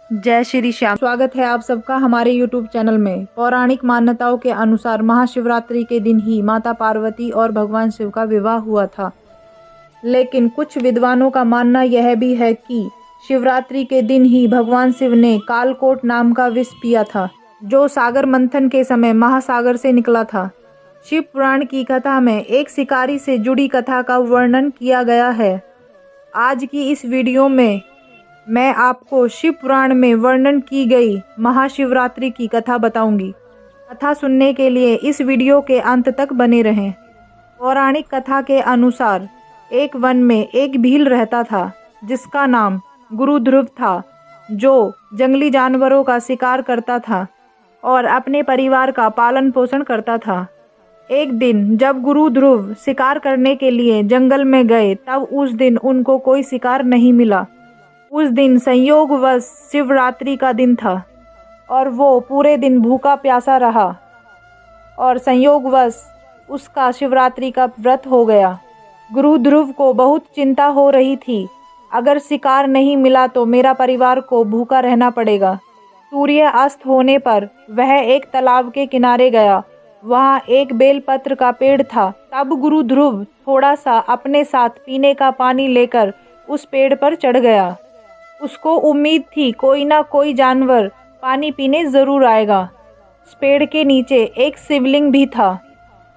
जय श्री श्याम। स्वागत है आप सबका हमारे YouTube चैनल में। पौराणिक मान्यताओं के अनुसार महाशिवरात्रि के दिन ही माता पार्वती और भगवान शिव का विवाह हुआ था। लेकिन कुछ विद्वानों का मानना यह भी है कि शिवरात्रि के दिन ही भगवान शिव ने कालकोट नाम का विष पिया था, जो सागर मंथन के समय महासागर से निकला था। शिव पुराण की कथा में एक शिकारी से जुड़ी कथा का वर्णन किया गया है। आज की इस वीडियो में मैं आपको शिव पुराण में वर्णन की गई महाशिवरात्रि की कथा बताऊंगी। कथा सुनने के लिए इस वीडियो के अंत तक बने रहें। पौराणिक कथा के अनुसार एक वन में एक भील रहता था, जिसका नाम गुरु ध्रुव था, जो जंगली जानवरों का शिकार करता था और अपने परिवार का पालन पोषण करता था। एक दिन जब गुरु ध्रुव शिकार करने के लिए जंगल में गए, तब उस दिन उनको कोई शिकार नहीं मिला। उस दिन संयोगवश शिवरात्रि का दिन था और वो पूरे दिन भूखा प्यासा रहा और संयोगवश उसका शिवरात्रि का व्रत हो गया। गुरु ध्रुव को बहुत चिंता हो रही थी, अगर शिकार नहीं मिला तो मेरा परिवार को भूखा रहना पड़ेगा। सूर्य अस्त होने पर वह एक तालाब के किनारे गया। वहाँ एक बेलपत्र का पेड़ था। तब गुरु ध्रुव थोड़ा सा अपने साथ पीने का पानी लेकर उस पेड़ पर चढ़ गया। उसको उम्मीद थी कोई ना कोई जानवर पानी पीने जरूर आएगा। उस पेड़ के नीचे एक शिवलिंग भी था।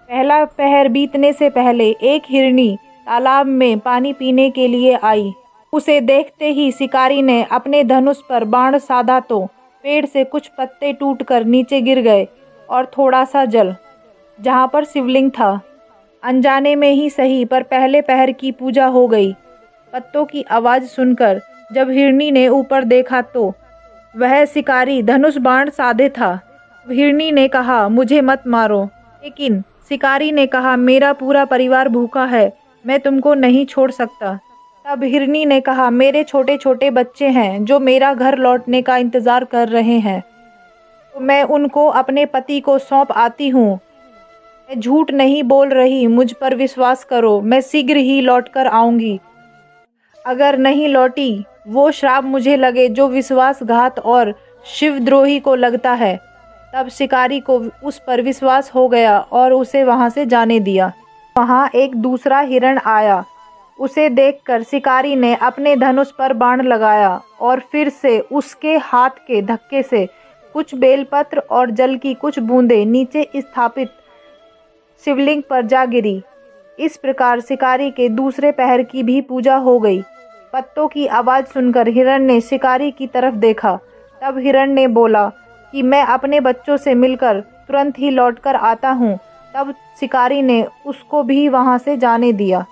पहला पहर बीतने से पहले एक हिरनी तालाब में पानी पीने के लिए आई। उसे देखते ही शिकारी ने अपने धनुष पर बाण साधा तो पेड़ से कुछ पत्ते टूटकर नीचे गिर गए और थोड़ा सा जल जहाँ पर शिवलिंग था। अनजाने में ही सही, पर पहले पहर की पूजा हो गई। पत्तों की आवाज़ सुनकर जब हिरनी ने ऊपर देखा तो वह शिकारी धनुष बाण साधे था। हिरनी ने कहा, मुझे मत मारो। लेकिन शिकारी ने कहा, मेरा पूरा परिवार भूखा है, मैं तुमको नहीं छोड़ सकता। तब हिरनी ने कहा, मेरे छोटे छोटे बच्चे हैं जो मेरा घर लौटने का इंतज़ार कर रहे हैं, तो मैं उनको अपने पति को सौंप आती हूँ। मैं झूठ नहीं बोल रही, मुझ पर विश्वास करो, मैं शीघ्र ही लौट कर आऊँगी। अगर नहीं लौटी, वो श्राप मुझे लगे जो विश्वासघात और शिवद्रोही को लगता है। तब शिकारी को उस पर विश्वास हो गया और उसे वहां से जाने दिया। वहां एक दूसरा हिरण आया। उसे देखकर शिकारी ने अपने धनुष पर बाण लगाया और फिर से उसके हाथ के धक्के से कुछ बेलपत्र और जल की कुछ बूंदें नीचे स्थापित शिवलिंग पर जा गिरी। इस प्रकार शिकारी के दूसरे पहर की भी पूजा हो गई। पत्तों की आवाज़ सुनकर हिरण ने शिकारी की तरफ देखा। तब हिरण ने बोला कि मैं अपने बच्चों से मिलकर तुरंत ही लौटकर आता हूँ। तब शिकारी ने उसको भी वहाँ से जाने दिया।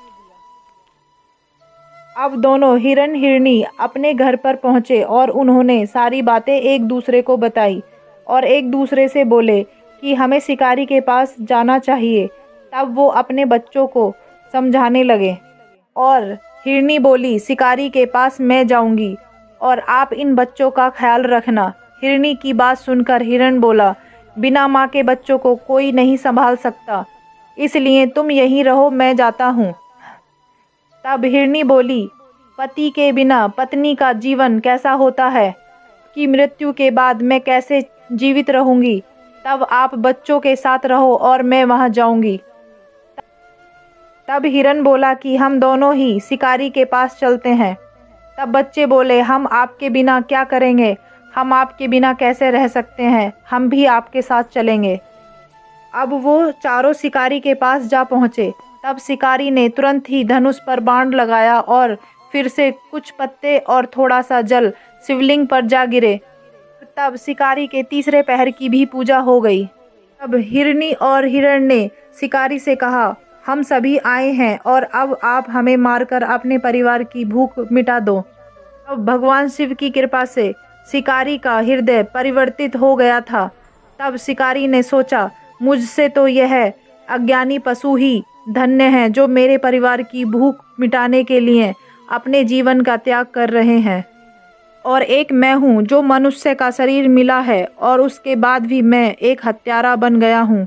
अब दोनों हिरण हिरनी अपने घर पर पहुँचे और उन्होंने सारी बातें एक दूसरे को बताई और एक दूसरे से बोले कि हमें शिकारी के पास जाना चाहिए। तब वो अपने बच्चों को समझाने लगे और हिरनी बोली, शिकारी के पास मैं जाऊंगी और आप इन बच्चों का ख्याल रखना। हिरनी की बात सुनकर हिरण बोला, बिना माँ के बच्चों को कोई नहीं संभाल सकता, इसलिए तुम यहीं रहो, मैं जाता हूँ। तब हिरनी बोली, पति के बिना पत्नी का जीवन कैसा होता है, कि मृत्यु के बाद मैं कैसे जीवित रहूँगी। तब आप बच्चों के साथ रहो और मैं वहाँ जाऊँगी। तब हिरण बोला कि हम दोनों ही शिकारी के पास चलते हैं। तब बच्चे बोले, हम आपके बिना क्या करेंगे, हम आपके बिना कैसे रह सकते हैं, हम भी आपके साथ चलेंगे। अब वो चारों शिकारी के पास जा पहुँचे। तब शिकारी ने तुरंत ही धनुष पर बाण लगाया और फिर से कुछ पत्ते और थोड़ा सा जल शिवलिंग पर जा गिरे। तब शिकारी के तीसरे पहर की भी पूजा हो गई। तब हिरनी और हिरण ने शिकारी से कहा, हम सभी आए हैं और अब आप हमें मारकर अपने परिवार की भूख मिटा दो। अब भगवान शिव की कृपा से शिकारी का हृदय परिवर्तित हो गया था। तब शिकारी ने सोचा, मुझसे तो यह अज्ञानी पशु ही धन्य हैं जो मेरे परिवार की भूख मिटाने के लिए अपने जीवन का त्याग कर रहे हैं, और एक मैं हूँ जो मनुष्य का शरीर मिला है और उसके बाद भी मैं एक हत्यारा बन गया हूँ।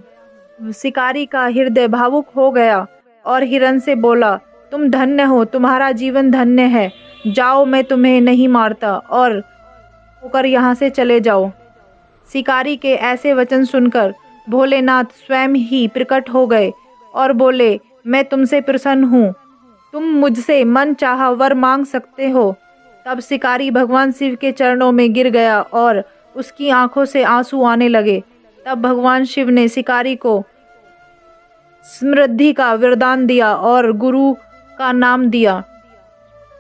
शिकारी का हृदय भावुक हो गया और हिरण से बोला, तुम धन्य हो, तुम्हारा जीवन धन्य है, जाओ, मैं तुम्हें नहीं मारता। और होकर यहाँ से चले जाओ। शिकारी के ऐसे वचन सुनकर भोलेनाथ स्वयं ही प्रकट हो गए और बोले, मैं तुमसे प्रसन्न हूँ, तुम मुझसे मन चाहा वर मांग सकते हो। तब शिकारी भगवान शिव के चरणों में गिर गया और उसकी आंखों से आंसू आने लगे। तब भगवान शिव ने शिकारी को समृद्धि का वरदान दिया और गुरु का नाम दिया।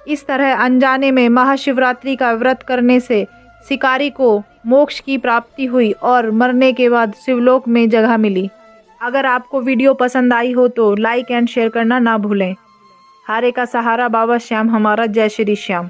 इस तरह अनजाने में महाशिवरात्रि का व्रत करने से शिकारी को मोक्ष की प्राप्ति हुई और मरने के बाद शिवलोक में जगह मिली। अगर आपको वीडियो पसंद आई हो तो लाइक एंड शेयर करना ना भूलें। हारे का सहारा बाबा श्याम हमारा। जय श्री श्याम।